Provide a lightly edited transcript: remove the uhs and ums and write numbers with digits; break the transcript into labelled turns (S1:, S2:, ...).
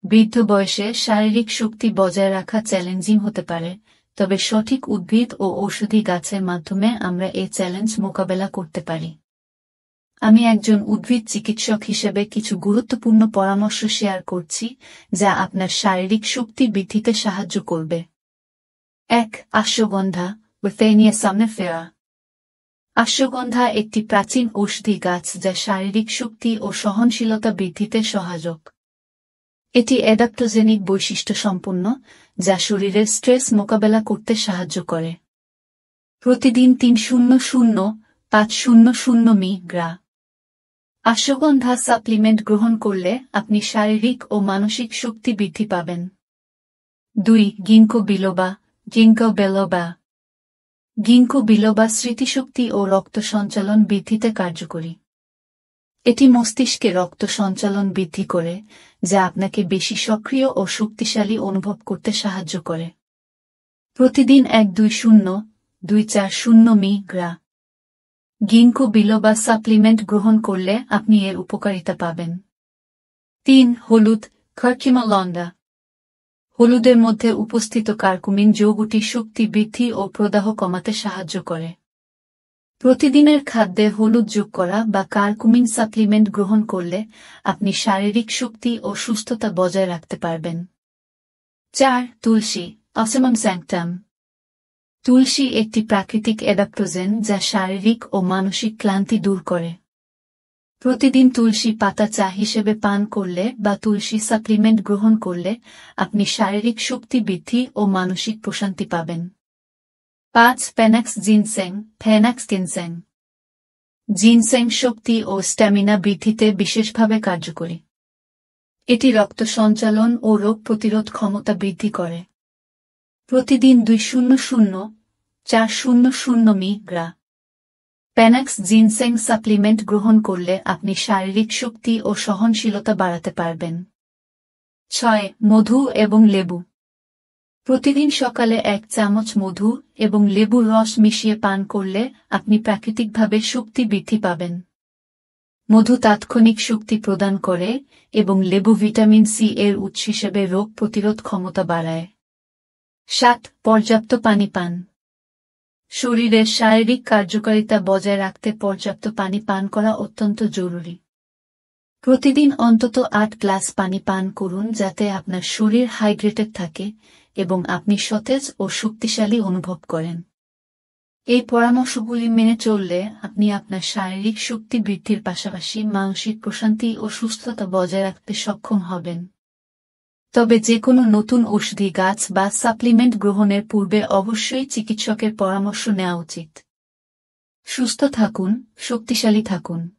S1: বৃদ্ধ বয়সে শারীরিক শক্তি বজায় রাখা চ্যালেঞ্জিং হতে পারে, তবে সঠিক উদ্ভিদ ও ঔষধি গাছের মাধ্যমে আমরা এই চ্যালেঞ্জ মোকাবেলা করতে পারি। আমি একজন উদ্ভিদ চিকিৎসক হিসেবে কিছু গুরুত্বপূর্ণ পরামর্শ শেয়ার করছি যা আপনার শারীরিক শক্তি বৃদ্ধিতে সাহায্য করবে। 1. Ashwagandha, Withenia somnifera। অশ্বগন্ধা একটি প্রাচীন ঔষধি গাছ যা শারীরিক শক্তি ও সহনশীলতা বৃদ্ধিতে সহায়ক। এটি অ্যাডাপ্টোজেনিক বৈশিষ্ট্য সম্পন্ন, যা শরীরের স্ট্রেস মোকাবেলা করতে সাহায্য করে। প্রতিদিন 300-500 মিলি অশ্বগন্ধা সাপ্লিমেন্ট গ্রহণ করলে আপনি শারীরিক ও মানসিক শক্তি বৃদ্ধি পাবেন। 2. গিঙ্কো বিলোবা, Ginkgo biloba। গিঙ্কো বিলোবা স্মৃতিশক্তি ও রক্ত সঞ্চালন বৃদ্ধিতে কার্যকরী। এটি মস্তিষ্কে রক্ত সঞ্চালন বৃদ্ধি করে, যা আপনাকে বেশি সক্রিয় ও শক্তিশালী অনুভব করতে সাহায্য করে। প্রতিদিন 1-2-0-2-4-0 মিলি গিঙ্কো বিলোবা সাপ্লিমেন্ট গ্রহণ করলে আপনি এর উপকারিতা পাবেন। 3. হলুদ, Curcuma longa। হলুদের মধ্যে উপস্থিত কার্কুমিন যৌগটি শক্তি বৃদ্ধি ও প্রদাহ কমাতে সাহায্য করে। প্রতিদিনের খাদ্যে হলুদ যোগ করা বা কার্কুমিন সাপ্লিমেন্ট গ্রহণ করলে আপনি শারীরিক শক্তি ও সুস্থতা বজায় রাখতে পারবেন। 4. তুলসী, Ocimum sanctum। তুলসী একটি প্রাকৃতিক অ্যাডাপ্টোজেন যা শারীরিক ও মানসিক ক্লান্তি দূর করে। প্রতিদিন তুলসী পাতা চা হিসেবে পান করলে বা তুলসী সাপ্লিমেন্ট গ্রহণ করলে আপনি শারীরিক শক্তি বৃদ্ধি ও মানসিক প্রশান্তি পাবেন। 5. Panax ginseng, Panax ginseng। Ginseng শক্তি ও স্ট্যামিনা বৃদ্ধিতে বিশেষভাবে কার্যকরী। এটি রক্ত সঞ্চালন ও রোগ প্রতিরোধ ক্ষমতা বৃদ্ধি করে। প্রতিদিন 200-400 মিলি প্যানাক্স জিনসেং সাপ্লিমেন্ট গ্রহণ করলে আপনি শারীরিক শক্তি ও সহনশীলতা বাড়াতে পারবেন। 6. মধু এবং লেবু। প্রতিদিন সকালে 1 চামচ মধু এবং লেবুর রস মিশিয়ে পান করলে আপনি প্রাকৃতিকভাবে শক্তি বৃদ্ধি পাবেন। মধু তাৎক্ষণিক শক্তি প্রদান করে এবং লেবু ভিটামিন সি এর উৎস হিসেবে রোগ প্রতিরোধ ক্ষমতা বাড়ায়। 7. পর্যাপ্ত পানি পান। শরীরের শারীরিক কার্যকারিতা বজায় রাখতে পর্যাপ্ত পানি পান করা অত্যন্ত জরুরি। প্রতিদিন অন্তত 8 গ্লাস পানি পান করুন যাতে আপনার শরীর হাইড্রেটেড থাকে এবং আপনি সতেজ ও শক্তিশালী অনুভব করেন। এই পরামর্শগুলি মেনে চললে আপনি আপনার শারীরিক শক্তি বৃদ্ধির পাশাপাশি মানসিক প্রশান্তি ও সুস্থতা বজায় রাখতে সক্ষম হবেন। তবে যে কোনো নতুন ঔষধি গাছ বা সাপ্লিমেন্ট গ্রহণের পূর্বে অবশ্যই চিকিৎসকের পরামর্শ নেওয়া উচিত। সুস্থ থাকুন, শক্তিশালী থাকুন।